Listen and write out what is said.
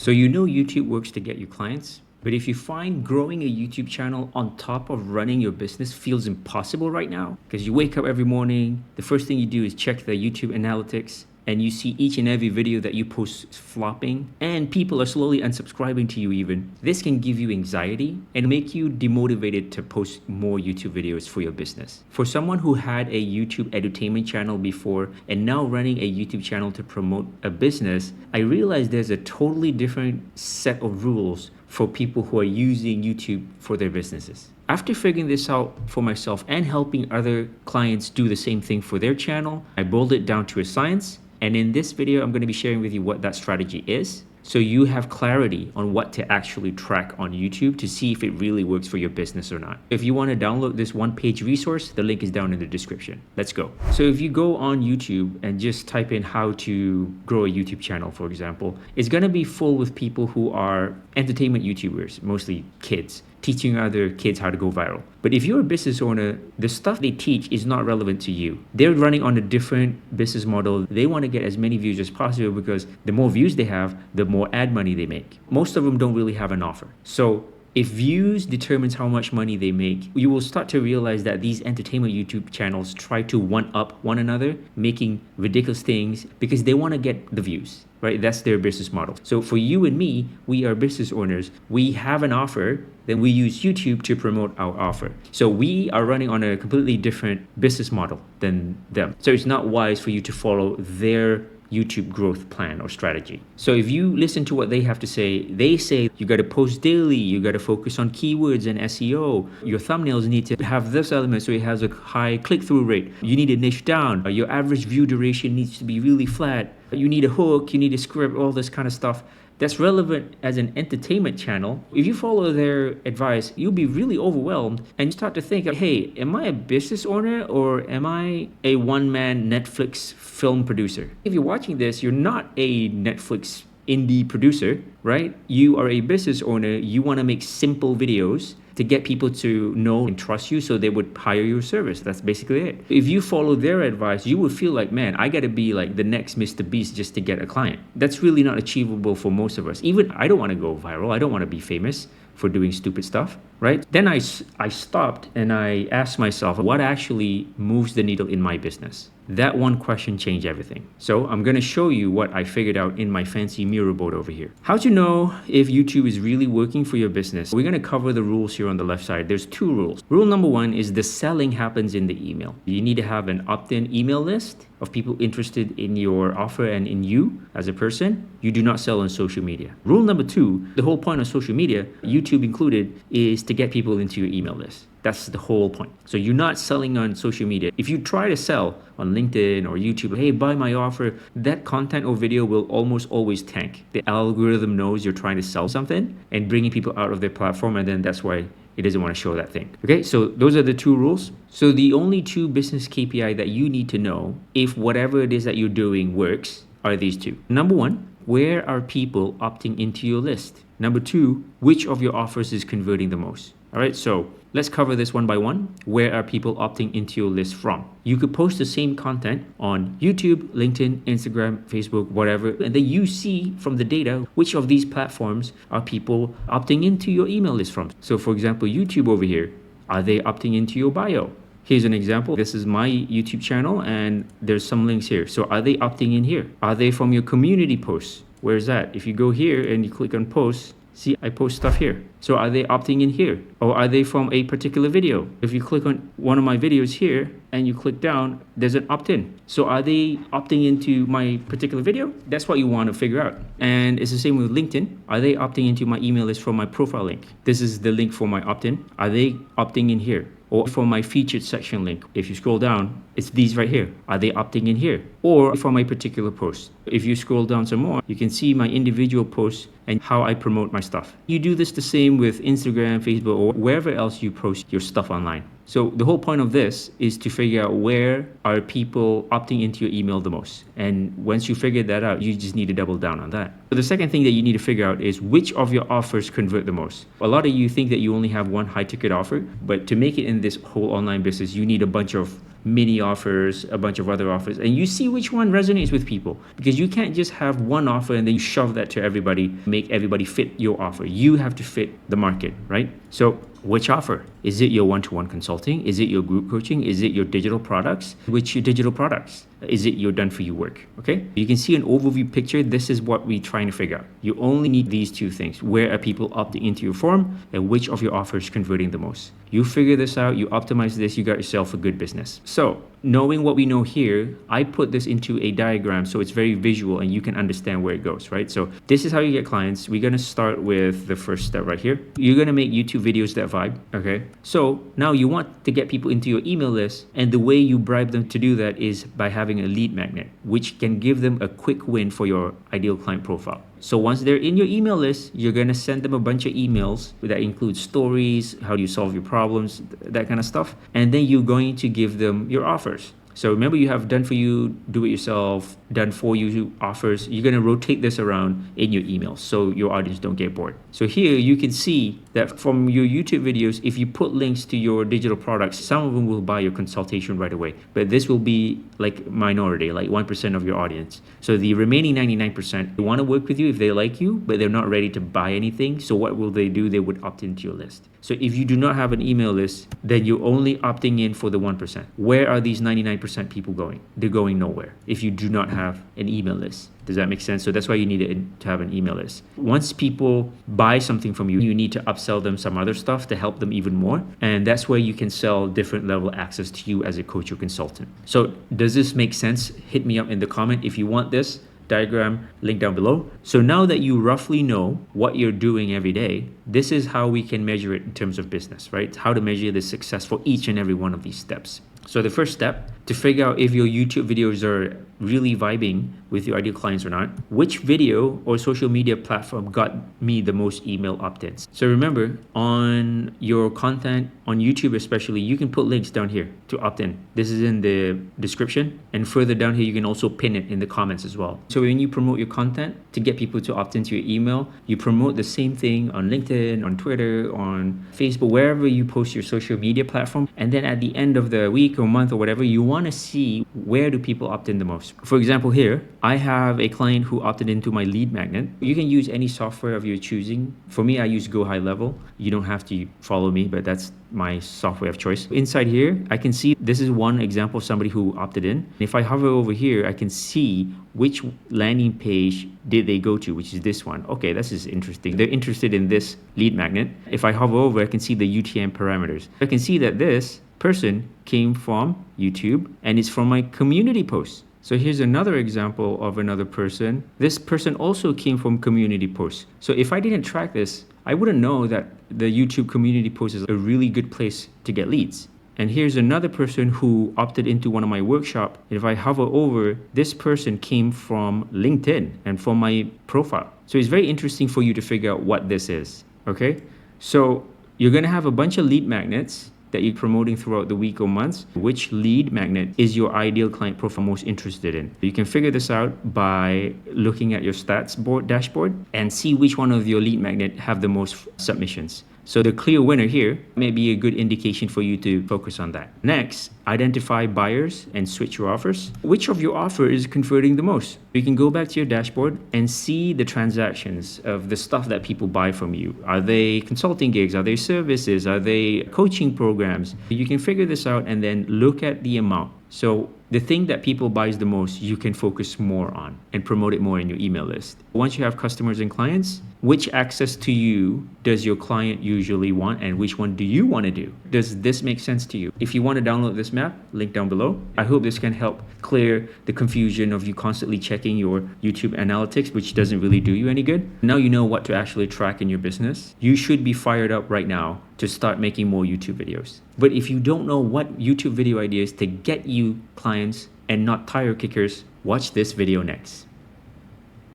So you know YouTube works to get you clients, but if you find growing a YouTube channel on top of running your business feels impossible right now, because you wake up every morning, the first thing you do is check the YouTube analytics, and you see each and every video that you post flopping, and people are slowly unsubscribing to you even, this can give you anxiety and make you demotivated to post more YouTube videos for your business. For someone who had a YouTube edutainment channel before and now running a YouTube channel to promote a business, I realized there's a totally different set of rules for people who are using YouTube for their businesses. After figuring this out for myself and helping other clients do the same thing for their channel, I boiled it down to a science. And in this video, I'm going to be sharing with you what that strategy is, so you have clarity on what to actually track on YouTube to see if it really works for your business or not. If you want to download this one-page resource, the link is down in the description. Let's go. So if you go on YouTube and just type in how to grow a YouTube channel, for example, it's going to be full with people who are entertainment YouTubers, mostly kids, teaching other kids how to go viral. But if you're a business owner, the stuff they teach is not relevant to you. They're running on a different business model. They want to get as many views as possible because the more views they have, the more ad money they make. Most of them don't really have an offer. So if views determines how much money they make, you will start to realize that these entertainment YouTube channels try to one-up one another, making ridiculous things because they want to get the views, right? That's their business model. So for you and me, we are business owners. We have an offer, then we use YouTube to promote our offer. So we are running on a completely different business model than them. So it's not wise for you to follow their YouTube growth plan or strategy. So if you listen to what they have to say, they say you got to post daily, you got to focus on keywords and SEO. Your thumbnails need to have this element so it has a high click-through rate. You need to niche down. Your average view duration needs to be really flat. You need a hook, you need a script, all this kind of stuff. That's relevant as an entertainment channel. If you follow their advice, you'll be really overwhelmed and start to think, hey, am I a business owner or am I a one-man Netflix film producer? If you're watching this, you're not a Netflix indie producer, right? You are a business owner. You want to make simple videos to get people to know and trust you so they would hire your service. That's basically it. If you follow their advice, you would feel like, man, I got to be like the next Mr. Beast just to get a client. That's really not achievable for most of us. Even I don't want to go viral. I don't want to be famous for doing stupid stuff, right? Then I stopped and I asked myself, what actually moves the needle in my business? That one question changed everything. So I'm going to show you what I figured out in my fancy Miro board over here. How to know if YouTube is really working for your business? We're going to cover the rules here on the left side. There's two rules. Rule number one is the selling happens in the email. You need to have an opt-in email list of people interested in your offer and in you as a person. You do not sell on social media. Rule number two, the whole point of social media, YouTube included, is to get people into your email list. That's the whole point. So you're not selling on social media. If you try to sell on LinkedIn or YouTube, hey, buy my offer, that content or video will almost always tank. The algorithm knows you're trying to sell something and bringing people out of their platform, and then that's why it doesn't want to show that thing. Okay, so those are the two rules. So the only two business KPI that you need to know if whatever it is that you're doing works are these two. Number one, where are people opting into your list? Number two, which of your offers is converting the most? All right, so let's cover this one by one. Where are people opting into your list from? You could post the same content on YouTube, LinkedIn, Instagram, Facebook, whatever, and then you see from the data which of these platforms are people opting into your email list from. So for example, YouTube over here, are they opting into your bio? Here's an example. This is my YouTube channel and there's some links here. So are they opting in here? Are they from your community posts? Where's that? If you go here and you click on posts, see, I post stuff here. So are they opting in here? Or are they from a particular video? If you click on one of my videos here and you click down, there's an opt-in. So are they opting into my particular video? That's what you want to figure out. And it's the same with LinkedIn. Are they opting into my email list from my profile link? This is the link for my opt-in. Are they opting in here? Or for my featured section link, if you scroll down, it's these right here. Are they opting in here? Or for my particular post. If you scroll down some more, you can see my individual posts and how I promote my stuff. You do this the same with Instagram, Facebook, or wherever else you post your stuff online. So the whole point of this is to figure out where are people opting into your email the most. And once you figure that out, you just need to double down on that. So the second thing that you need to figure out is which of your offers convert the most. A lot of you think that you only have one high ticket offer, but to make it in this whole online business, you need a bunch of mini offers, a bunch of other offers, and you see which one resonates with people, because you can't just have one offer and then you shove that to everybody, make everybody fit your offer. You have to fit the market, right? So which offer? Is it your one-to-one consulting? Is it your group coaching? Is it your digital products? Which digital products? Is it your done-for-you work? Okay, you can see an overview picture. This is what we're trying to figure out. You only need these two things. Where are people opting into your form, and which of your offers converting the most? You figure this out, you optimize this, you got yourself a good business. So knowing what we know here, I put this into a diagram so it's very visual and you can understand where it goes, right? So this is how you get clients. We're gonna start with the first step right here. You're gonna make YouTube videos that vibe, okay? So now you want to get people into your email list, and the way you bribe them to do that is by having a lead magnet, which can give them a quick win for your ideal client profile. So once they're in your email list, you're gonna send them a bunch of emails that include stories, how do you solve your problems, that kind of stuff. And then you're going to give them your offers. So remember, you have done for you, do it yourself, done for you offers. You're gonna rotate this around in your emails so your audience don't get bored. So here you can see that from your YouTube videos, if you put links to your digital products, some of them will buy your consultation right away. But this will be like minority, like 1% of your audience. So the remaining 99%, they wanna work with you if they like you, but they're not ready to buy anything. So what will they do? They would opt into your list. So if you do not have an email list, then you're only opting in for the 1%. Where are these 99% people going? They're going nowhere if you do not have an email list. Does that make sense? So that's why you need to have an email list. Once people buy something from you, you need to upsell them some other stuff to help them even more. And that's where you can sell different level access to you as a coach or consultant. So does this make sense? Hit me up in the comment if you want this diagram, link down below. So now that you roughly know what you're doing every day, this is how we can measure it in terms of business, right? How to measure the success for each and every one of these steps. So the first step, to figure out if your YouTube videos are really vibing with your ideal clients or not, which video or social media platform got me the most email opt-ins? So remember, on your content, on YouTube especially, you can put links down here to opt in. This is in the description, and further down here, you can also pin it in the comments as well. So when you promote your content to get people to opt into your email, you promote the same thing on LinkedIn, on Twitter, on Facebook, wherever you post your social media platform. And then at the end of the week or month or whatever, you want to see where do people opt in the most. For example, here, I have a client who opted into my lead magnet. You can use any software of your choosing. For me, I use Go High Level. You don't have to follow me, but that's my software of choice. Inside here, I can see this is one example of somebody who opted in. If I hover over here, I can see which landing page did they go to, which is this one. Okay, this is interesting. They're interested in this lead magnet. If I hover over, I can see the UTM parameters. I can see that this person came from YouTube and it's from my community post. So here's another example of another person. This person also came from community posts. So if I didn't track this, I wouldn't know that the YouTube community post is a really good place to get leads. And here's another person who opted into one of my workshops. If I hover over, this person came from LinkedIn and from my profile. So it's very interesting for you to figure out what this is, okay? So you're gonna have a bunch of lead magnets that you're promoting throughout the week or months. Which lead magnet is your ideal client profile most interested in? You can figure this out by looking at your stats dashboard and see which one of your lead magnet have the most submissions. So the clear winner here may be a good indication for you to focus on that. Next, identify buyers and switch your offers. Which of your offer is converting the most? You can go back to your dashboard and see the transactions of the stuff that people buy from you. Are they consulting gigs? Are they services? Are they coaching programs? You can figure this out and then look at the amount. So the thing that people buys the most, you can focus more on and promote it more in your email list. Once you have customers and clients, which access to you does your client usually want and which one do you want to do? Does this make sense to you? If you want to download this map, link down below. I hope this can help clear the confusion of you constantly checking your YouTube analytics, which doesn't really do you any good. Now you know what to actually track in your business. You should be fired up right now to start making more YouTube videos. But if you don't know what YouTube video ideas to get you clients and not tire kickers, watch this video next.